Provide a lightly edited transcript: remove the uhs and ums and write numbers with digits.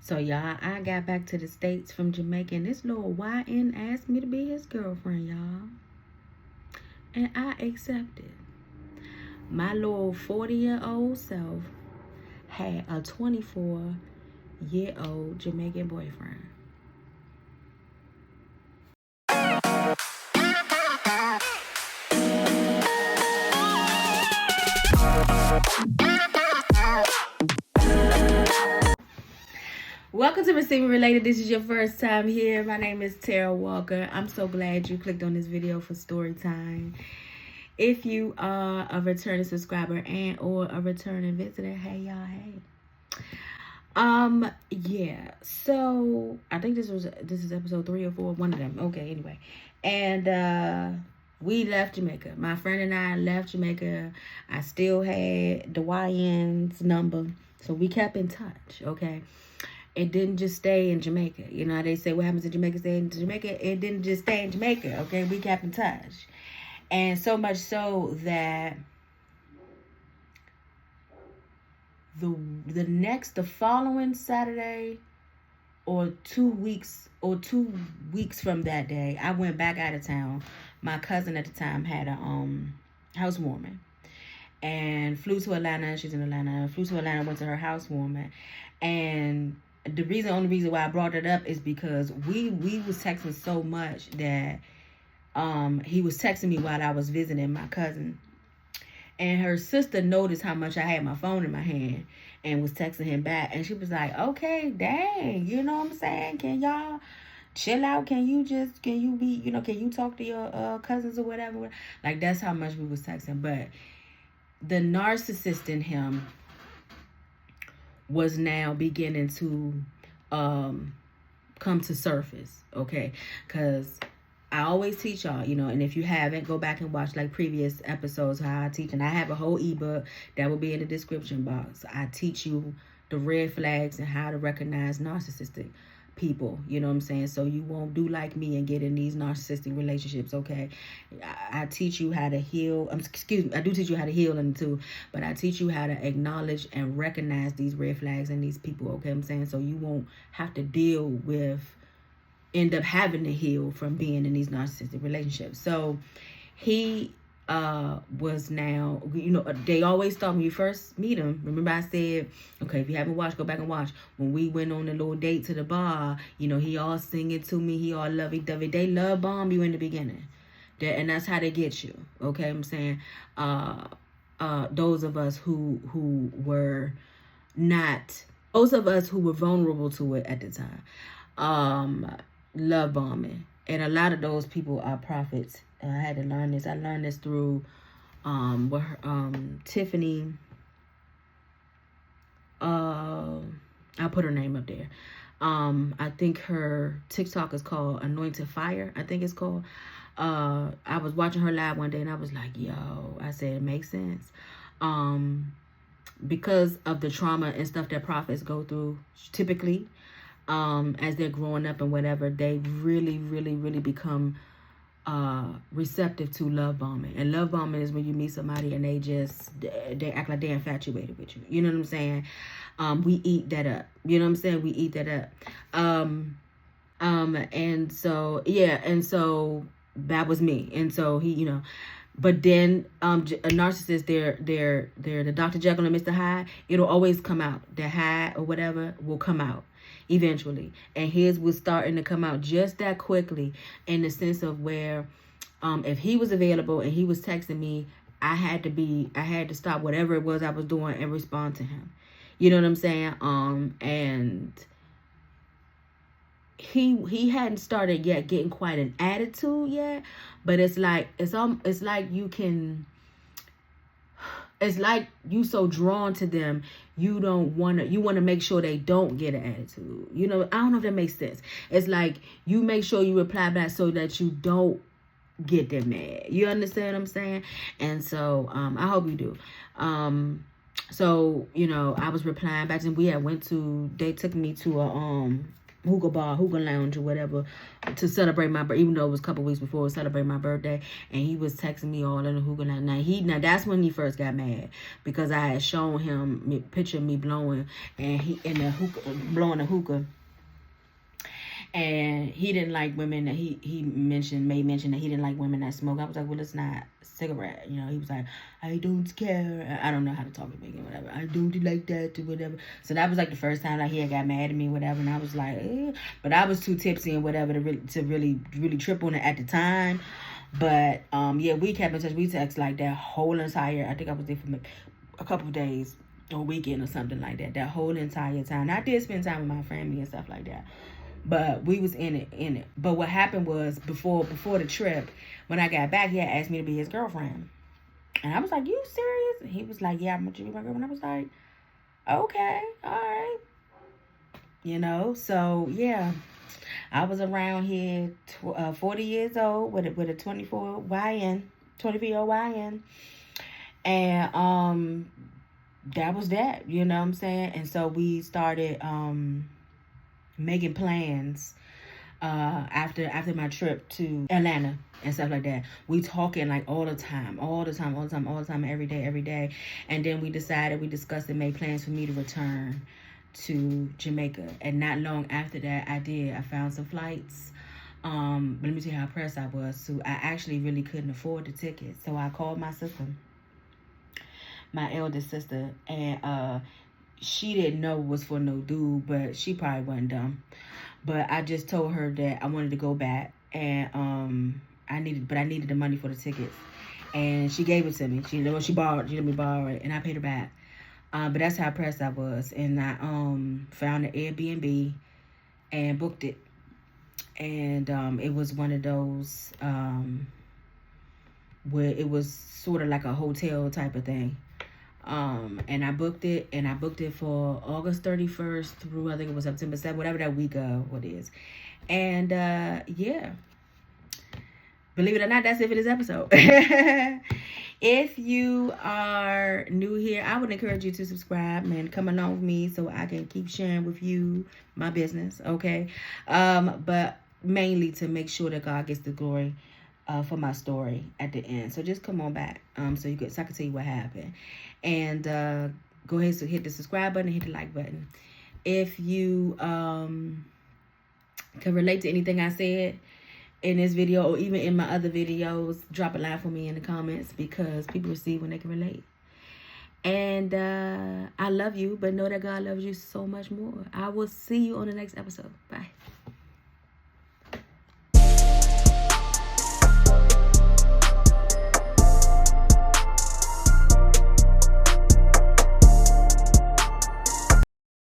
So y'all, I got back to the States from Jamaica, and this little YN asked me to be his girlfriend, y'all. And I accepted. My little 40-year-old self had a 24-year-old Jamaican boyfriend. Welcome to Receiving Related. This is your first time here. My name is Tara Walker. I'm so glad you clicked on this video for story time. If you are a returning subscriber and or a returning visitor, hey y'all, hey. Yeah. So I think this is episode 3 or 4, one of them. Okay, anyway. And we left Jamaica. My friend and I left Jamaica. I still had the YN's number. So we kept in touch, okay? It didn't just stay in Jamaica. You know how they say what happens in Jamaica stay in Jamaica? It didn't just stay in Jamaica, okay? We kept in touch. And so much so that the following Saturday or 2 weeks from that day, I went back out of town. My cousin at the time had a housewarming and flew to Atlanta. She's in Atlanta. Flew to Atlanta, went to her housewarming. And the only reason why I brought it up is because we was texting so much that he was texting me while I was visiting my cousin. And her sister noticed how much I had my phone in my hand and was texting him back. And she was like, okay, dang, you know what I'm saying? Can y'all chill out? Can you talk to your cousins or whatever? Like, that's how much we was texting. But the narcissist in him was now beginning to come to surface, okay? Because I always teach y'all, and if you haven't, go back and watch like previous episodes how I teach. And I have a whole ebook that will be in the description box. I teach you the red flags and how to recognize narcissistic people, you know what I'm saying? So you won't do like me and get in these narcissistic relationships, okay? I teach you how to heal. I do teach you how to heal them too, but I teach you how to acknowledge and recognize these red flags in these people, okay? I'm saying, so you won't have to end up having to heal from being in these narcissistic relationships. So he was now, they always thought when you first meet him, remember I said, okay, if you haven't watched, go back and watch. When we went on a little date to the bar, he all singing to me, he all lovey-dovey. They love bomb you in the beginning. And that's how they get you, okay? I'm saying, those of us who were vulnerable to it at the time, love bombing. And a lot of those people are prophets. I had to learn this. I learned this through Tiffany. I'll put her name up there. I think her TikTok is called Anointed Fire. I think it's called. I was watching her live one day and I was like, yo, I said, it makes sense. Because of the trauma and stuff that prophets go through, typically, as they're growing up and whatever, they really, really, really become receptive to love bombing. And love bombing is when you meet somebody and they act like they're infatuated with you. You know what I'm saying? We eat that up. You know what I'm saying? We eat that up. And so that was me. And so he, but then a narcissist, they're the Dr. Jekyll and Mr. Hyde. It'll always come out. The Hyde or whatever will come out eventually, and his was starting to come out just that quickly, in the sense of where if he was available and he was texting me, I had to stop whatever it was I was doing and respond to him. You know what I'm saying? And he hadn't started yet getting quite an attitude yet, but it's like you so drawn to them, you want to make sure they don't get an attitude. I don't know if that makes sense. It's like you make sure you reply back so that you don't get them mad. You understand what I'm saying? And so I hope you do. So I was replying back, and they took me to hookah bar, hookah lounge, or whatever, to celebrate my birthday. Even though it was a couple weeks before, to celebrate my birthday, and he was texting me all in the hookah lounge. Now that's when he first got mad, because I had shown him picture of me blowing, and he in the hookah, blowing the hookah. And he didn't like women that he made mention that he didn't like women that smoke. I was like, well, it's not cigarette. You know, he was like, I don't care. I don't know how to talk to me, whatever. I don't like that or whatever. So that was like the first time like he had got mad at me, whatever. And I was like, but I was too tipsy and whatever to really trip on it at the time. But yeah, we kept in touch. We text like that whole entire. I think I was there for a couple of days or weekend or something like that. That whole entire time. And I did spend time with my family and stuff like that. But we was in it. But what happened was before the trip, when I got back, he had asked me to be his girlfriend. And I was like, you serious? And he was like, yeah, I'm going to be my girlfriend. I was like, okay, all right. You know, so yeah. I was around here 40 years old with a 24-year-old YN. And that was that, you know what I'm saying? And so we started making plans after my trip to Atlanta and stuff like that. We talking like all the time, every day. And then we discussed and made plans for me to return to Jamaica. And not long after that, I found some flights. But let me tell you how pressed I was. So I actually really couldn't afford the ticket. So I called my sister, my eldest sister, and she didn't know it was for no dude, but she probably wasn't dumb. But I just told her that I wanted to go back, and I needed the money for the tickets, and she gave it to me. She let me borrow it, and I paid her back. But that's how pressed I was, and I found an Airbnb and booked it, and it was one of those where it was sort of like a hotel type of thing. And I booked it for August 31st through, I think it was September 7th, whatever that week what is. And yeah, believe it or not, that's it for this episode. If you are new here, I would encourage you to subscribe and come along with me so I can keep sharing with you my business, okay? But mainly to make sure that God gets the glory for my story at the end. So just come on back so I can tell you what happened. And go ahead, so hit the subscribe button and hit the like button. If you can relate to anything I said in this video or even in my other videos, drop a line for me in the comments, because people receive when they can relate. And I love you, but know that God loves you so much more. I will see you on the next episode. Bye.